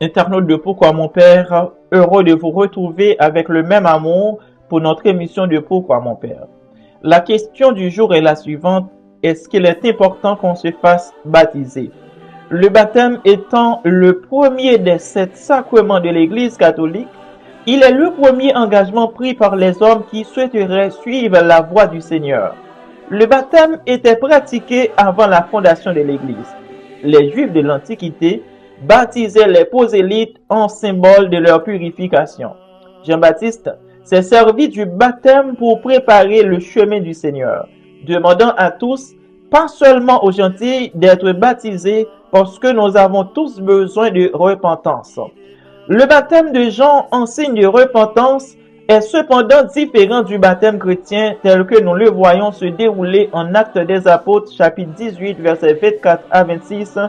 Internautes de Pourquoi mon Père, heureux de vous retrouver avec le même amour pour notre émission de Pourquoi mon Père. La question du jour est la suivante. Est-ce qu'il est important qu'on se fasse baptiser? Le baptême étant le premier des 7 sacrements de l'Église catholique, il est le premier engagement pris par les hommes qui souhaiteraient suivre la voie du Seigneur. Le baptême était pratiqué avant la fondation de l'Église. Les Juifs de l'Antiquité baptisaient les prosélytes en symbole de leur purification. Jean-Baptiste s'est servi du baptême pour préparer le chemin du Seigneur, demandant à tous, pas seulement aux gentils, d'être baptisés parce que nous avons tous besoin de repentance. Le baptême de Jean en signe de repentance est cependant différent du baptême chrétien tel que nous le voyons se dérouler en Actes des Apôtres chapitre 18 versets 24 à 26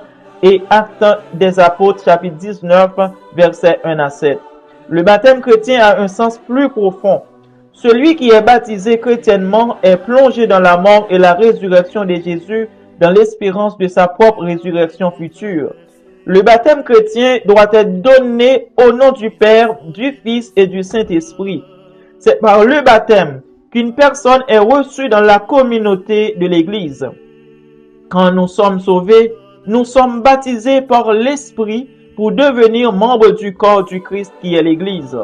et Actes des Apôtres chapitre 19 versets 1 à 7. Le baptême chrétien a un sens plus profond. Celui qui est baptisé chrétiennement est plongé dans la mort et la résurrection de Jésus dans l'espérance de sa propre résurrection future. Le baptême chrétien doit être donné au nom du Père, du Fils et du Saint-Esprit. C'est par le baptême qu'une personne est reçue dans la communauté de l'Église. Quand nous sommes sauvés, nous sommes baptisés par l'Esprit pour devenir membres du corps du Christ qui est l'Église.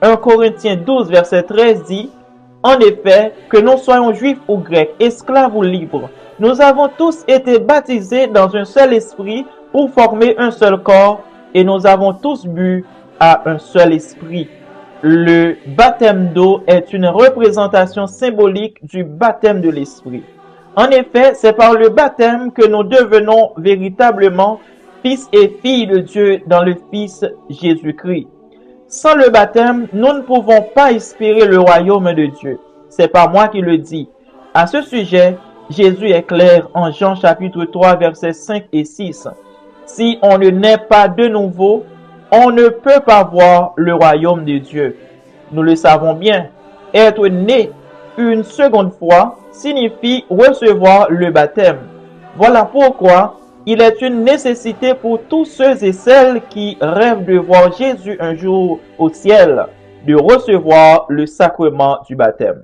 1 Corinthiens 12 verset 13 dit, « En effet, que nous soyons juifs ou grecs, esclaves ou libres, nous avons tous été baptisés dans un seul esprit pour former un seul corps et nous avons tous bu à un seul esprit. » Le baptême d'eau est une représentation symbolique du baptême de l'esprit. En effet, c'est par le baptême que nous devenons véritablement fils et filles de Dieu dans le Fils Jésus-Christ. Sans le baptême, nous ne pouvons pas espérer le royaume de Dieu. C'est pas moi qui le dis. À ce sujet, Jésus est clair en Jean chapitre 3 versets 5 et 6. Si on ne naît pas de nouveau, on ne peut pas voir le royaume de Dieu. Nous le savons bien. Être né une seconde fois signifie recevoir le baptême. Voilà pourquoi il est une nécessité pour tous ceux et celles qui rêvent de voir Jésus un jour au ciel, de recevoir le sacrement du baptême.